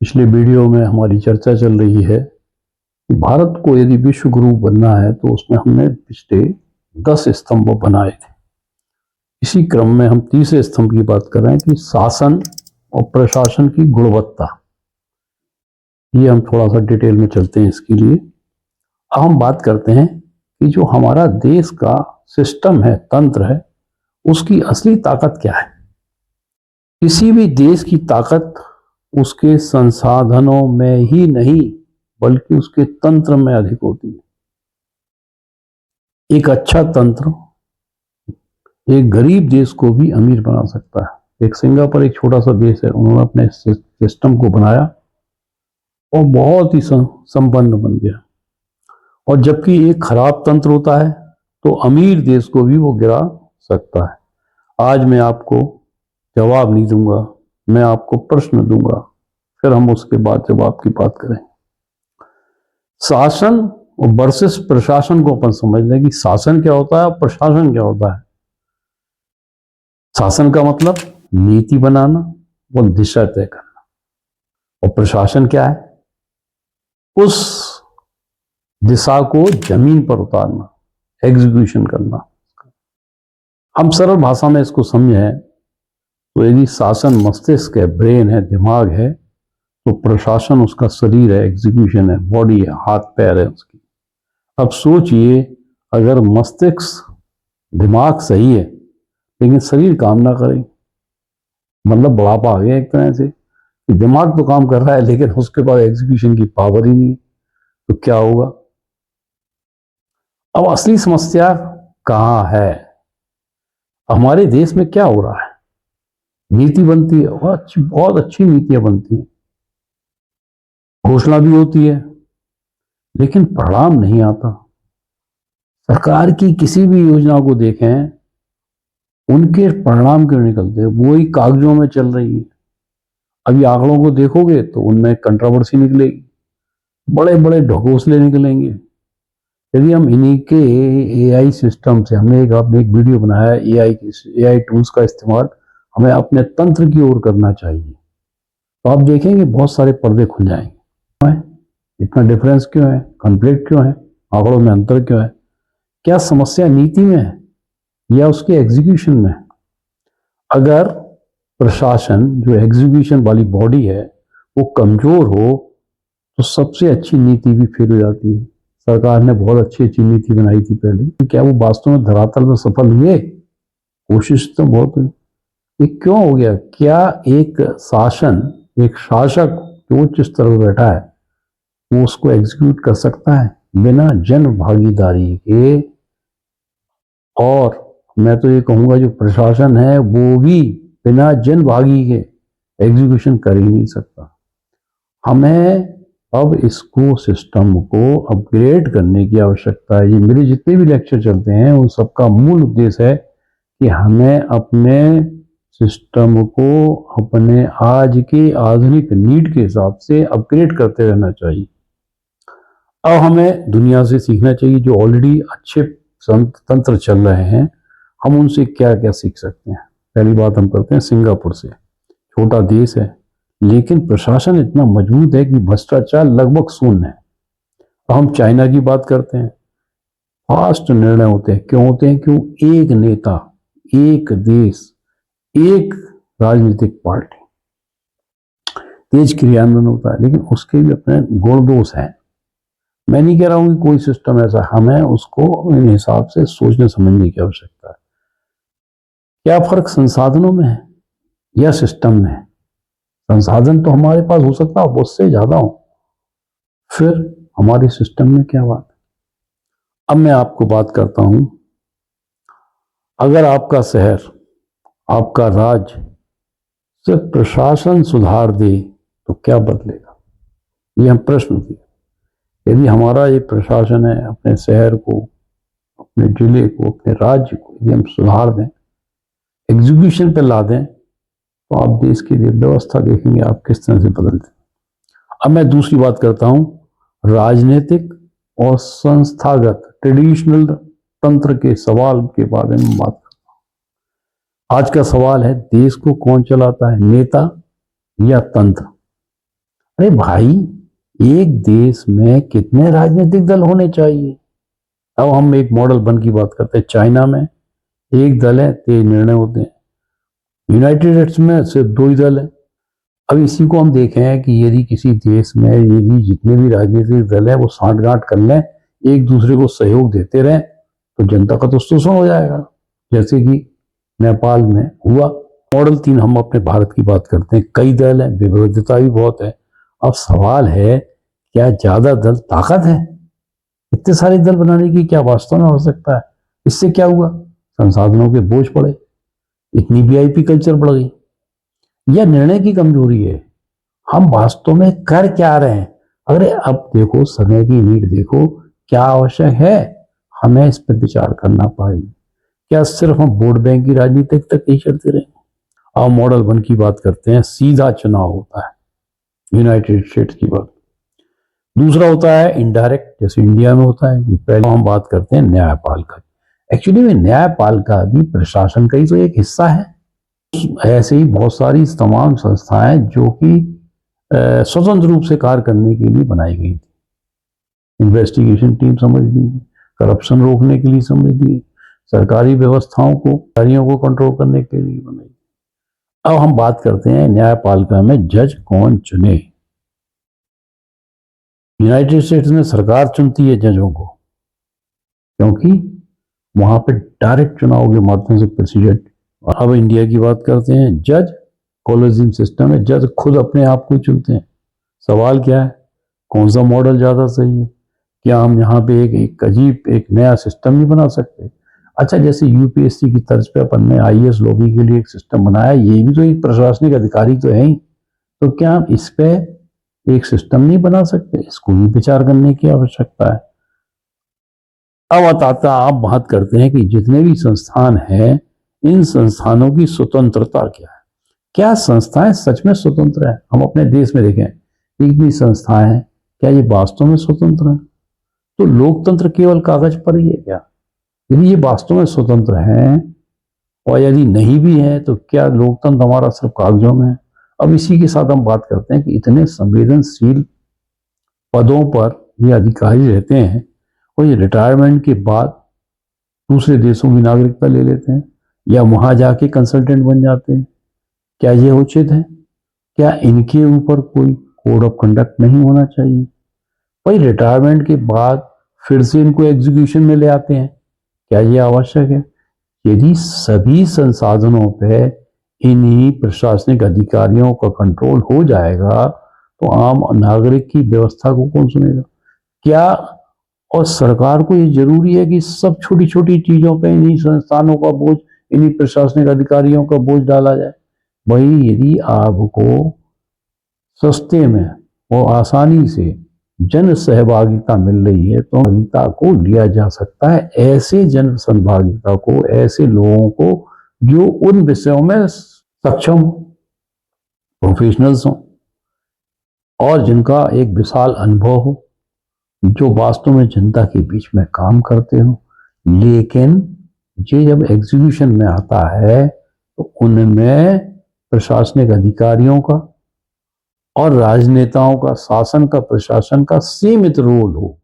पिछले वीडियो में हमारी चर्चा चल रही है कि भारत को यदि विश्व गुरु बनना है तो उसमें हमने पिछले 10 स्तंभ बनाए थे। इसी क्रम में हम तीसरे स्तंभ की बात कर रहे हैं कि शासन और प्रशासन की गुणवत्ता। ये हम थोड़ा सा डिटेल में चलते हैं इसके लिए। अब हम बात करते हैं कि जो हमारा देश का सिस्टम है, तंत्र है, उसकी असली ताकत क्या है। किसी भी देश की ताकत उसके संसाधनों में ही नहीं बल्कि उसके तंत्र में अधिक होती है। एक अच्छा तंत्र एक गरीब देश को भी अमीर बना सकता है। एक सिंगापुर एक छोटा सा देश है, उन्होंने अपने सिस्टम को बनाया और बहुत ही संपन्न बन गया। और जबकि एक खराब तंत्र होता है तो अमीर देश को भी वो गिरा सकता है। आज मैं आपको जवाब नहीं दूंगा, मैं आपको प्रश्न दूंगा, फिर हम उसके बाद जवाब की बात करें। शासन और वर्सेस प्रशासन को अपन समझ लें कि शासन क्या होता है और प्रशासन क्या होता है। शासन का मतलब नीति बनाना, वो दिशा तय करना, और प्रशासन क्या है, उस दिशा को जमीन पर उतारना, एग्जीक्यूशन करना। हम सरल भाषा में इसको समझें तो यदि शासन मस्तिष्क है, ब्रेन है, दिमाग है, तो प्रशासन उसका शरीर है, एग्जीक्यूशन है, बॉडी है, हाथ पैर है उसकी। अब सोचिए, अगर मस्तिष्क दिमाग सही है लेकिन शरीर काम ना करे, मतलब बुढ़ापा आ गया एक तरह से। दिमाग तो काम कर रहा है लेकिन उसके बाद एग्जीक्यूशन की पावर ही नहीं, तो क्या होगा। अब असली समस्या कहां है, हमारे देश में क्या हो रहा है। नीति बनती है, बहुत अच्छी नीतियां बनती हैं, घोषणा भी होती है, लेकिन परिणाम नहीं आता। सरकार की किसी भी योजना को देखें, उनके परिणाम क्यों निकलते हैं, वही कागजों में चल रही है। अभी आंकड़ों को देखोगे तो उनमें कंट्रोवर्सी निकलेगी, बड़े बड़े ढकोसले निकलेंगे। यदि हम इन्हीं के एआई सिस्टम से, हमने एक वीडियो बनाया है, एआई टूल्स का इस्तेमाल हमें अपने तंत्र की ओर करना चाहिए, तो आप देखेंगे बहुत सारे पर्दे खुल जाएंगे। इतना डिफरेंस क्यों है, कॉन्फ्लिक्ट क्यों है, आंकड़ों में अंतर क्यों है। क्या समस्या नीति में है या उसके एग्जीक्यूशन में। अगर प्रशासन, जो एग्जीक्यूशन वाली बॉडी है, वो कमजोर हो तो सबसे अच्छी नीति भी फेल हो जाती है। सरकार ने बहुत अच्छी अच्छी नीति बनाई थी पहले, क्या वो वास्तव में धरातल में सफल हुए। कोशिश तो बहुत हुई, ये क्यों हो गया। क्या एक शासन, एक शासक जो उच्च स्तर पर बैठा है, वो उसको एग्जीक्यूट कर सकता है बिना जन भागीदारी के। और मैं तो ये कहूंगा जो प्रशासन है वो भी बिना जन भागी के एग्जीक्यूशन कर ही नहीं सकता। हमें अब इसको, सिस्टम को अपग्रेड करने की आवश्यकता है। ये मेरे जितने भी लेक्चर चलते हैं उन सबका मूल उद्देश्य है कि हमें अपने सिस्टम को अपने आज के आधुनिक नीड के हिसाब से अपग्रेड करते रहना चाहिए। अब हमें दुनिया से सीखना चाहिए, जो ऑलरेडी अच्छे तंत्र चल रहे हैं, हम उनसे क्या क्या सीख सकते हैं। पहली बात हम करते हैं सिंगापुर से। छोटा देश है लेकिन प्रशासन इतना मजबूत है कि भ्रष्टाचार लगभग शून्य है। अब हम चाइना की बात करते हैं, फास्ट निर्णय होते हैं। क्यों होते हैं, क्यों, एक नेता, एक देश, एक राजनीतिक पार्टी, तेज क्रियान्वयन होता है, लेकिन उसके भी अपने गुण दोष हैं। मैं नहीं कह रहा हूं कि कोई सिस्टम ऐसा, हमें उसको इन हिसाब से सोचने समझने की आवश्यकता है। क्या फर्क संसाधनों में है या सिस्टम में है। संसाधन तो हमारे पास हो सकता है उससे ज्यादा हो, फिर हमारे सिस्टम में क्या बात है। अब मैं आपको बात करता हूं, अगर आपका शहर, आपका राज्य सिर्फ प्रशासन सुधार दे तो क्या बदलेगा, ये हम प्रश्न किए। यदि हमारा ये प्रशासन है, अपने शहर को, अपने जिले को, अपने राज्य को यदि हम सुधार दें, एग्जीक्यूशन पे ला दें, तो आप देश की व्यवस्था देखेंगे आप किस तरह से बदलते। अब मैं दूसरी बात करता हूं, राजनीतिक और संस्थागत ट्रेडिशनल तंत्र के सवाल के बारे में बात करता हूं। आज का सवाल है, देश को कौन चलाता है, नेता या तंत्र। अरे भाई, एक देश में कितने राजनीतिक दल होने चाहिए? अब हम एक मॉडल वन की बात करते हैं। चाइना में एक दल है, तेज निर्णय होते हैं। यूनाइटेड स्टेट्स में सिर्फ दो ही दल है। अब इसी को हम देखें हैं कि यदि किसी देश में यदि जितने भी राजनीतिक दल है वो सांठगांठ कर लें, एक दूसरे को सहयोग देते रहें, तो जनता का तो शोषण हो जाएगा, जैसे कि नेपाल में हुआ। मॉडल 3 हम अपने भारत की बात करते हैं। कई दल है, विविधता भी बहुत है। अब सवाल है, क्या ज्यादा दल ताकत है? इतने सारे दल बनाने की क्या वास्तव में हो सकता है? इससे क्या हुआ? संसाधनों के बोझ पड़े, इतनी वीआईपी कल्चर बढ़ गई। यह निर्णय की कमजोरी है। हम वास्तव में कर क्या रहे हैं? अरे अब देखो, समय की नीड देखो, क्या आवश्यक है, हमें इस पर विचार करना पाएगी। क्या सिर्फ हम वोट बैंक की राजनीति तक ही चलते रहेंगे? अब मॉडल 1 की बात करते हैं। सीधा चुनाव होता है, यूनाइटेड स्टेट्स की बात। दूसरा होता है इनडायरेक्ट, जैसे इंडिया में होता है। कि पहले हम बात करते हैं न्यायपालिका। एक्चुअली में न्यायपालिका भी प्रशासन का ही तो एक हिस्सा है। ऐसे ही बहुत सारी तमाम संस्थाएं जो कि स्वतंत्र रूप से कार्य करने के लिए बनाई गई थी। इन्वेस्टिगेशन टीम समझ लीजिए, करप्शन रोकने के लिए समझ लीजिए, सरकारी व्यवस्थाओं को, कार्यों को कंट्रोल करने के लिए बनाई। अब हम बात करते हैं न्यायपालिका में जज कौन चुने। यूनाइटेड स्टेट्स में सरकार चुनती है जजों को, क्योंकि वहां पे डायरेक्ट चुनाव के माध्यम से प्रेसिडेंट। अब इंडिया की बात करते हैं। जज कॉलेजियम सिस्टम है, जज खुद अपने आप को ही चुनते हैं। सवाल क्या है, कौन सा मॉडल ज्यादा सही है? क्या हम यहाँ पे एक अजीब एक नया सिस्टम नहीं बना सकते? अच्छा, जैसे यूपीएससी की तर्ज पे अपन ने आईएएस लॉबी के लिए एक सिस्टम बनाया, ये भी तो एक प्रशासनिक अधिकारी तो है ही, तो क्या हम इस पे एक सिस्टम नहीं बना सकते? इसको भी विचार करने की आवश्यकता है। अब आप बात करते हैं कि जितने भी संस्थान हैं, इन संस्थानों की स्वतंत्रता क्या है? क्या संस्थाएं सच में स्वतंत्र है? हम अपने देश में देखें, इतनी संस्थाएं हैं, क्या ये वास्तव में स्वतंत्र है? तो लोकतंत्र केवल कागज पर ही है क्या? यदि ये वास्तव में स्वतंत्र है, और यदि नहीं भी है, तो क्या लोकतंत्र हमारा सिर्फ कागजों में है? अब इसी के साथ हम बात करते हैं कि इतने संवेदनशील पदों पर ये अधिकारी रहते हैं, और ये रिटायरमेंट के बाद दूसरे देशों की नागरिकता ले लेते हैं, या वहां जाके कंसल्टेंट बन जाते हैं। क्या ये उचित है? क्या इनके ऊपर कोई कोड ऑफ कंडक्ट नहीं होना चाहिए? भाई, रिटायरमेंट के बाद फिर से इनको एग्जीक्यूशन में ले आते हैं, क्या ये आवश्यक है? यदि सभी संसाधनों पे इन्हीं प्रशासनिक अधिकारियों का कंट्रोल हो जाएगा, तो आम नागरिक की व्यवस्था को कौन सुनेगा? क्या और सरकार को ये जरूरी है कि सब छोटी छोटी चीजों पे इन्हीं संस्थानों का बोझ, इन्हीं प्रशासनिक अधिकारियों का बोझ डाला जाए? वही, यदि आपको सस्ते में और आसानी से जन सहभागिता मिल रही है, तो सहभागिता को लिया जा सकता है। ऐसे जन सहभागिता को, ऐसे लोगों को जो उन विषयों में सक्षम हो, प्रोफेशनल्स हो, और जिनका एक विशाल अनुभव हो, जो वास्तव में जनता के बीच में काम करते हो। लेकिन ये जब एग्जीक्यूशन में आता है, तो उनमें प्रशासनिक अधिकारियों का और राजनेताओं का, शासन का, प्रशासन का सीमित रोल हो।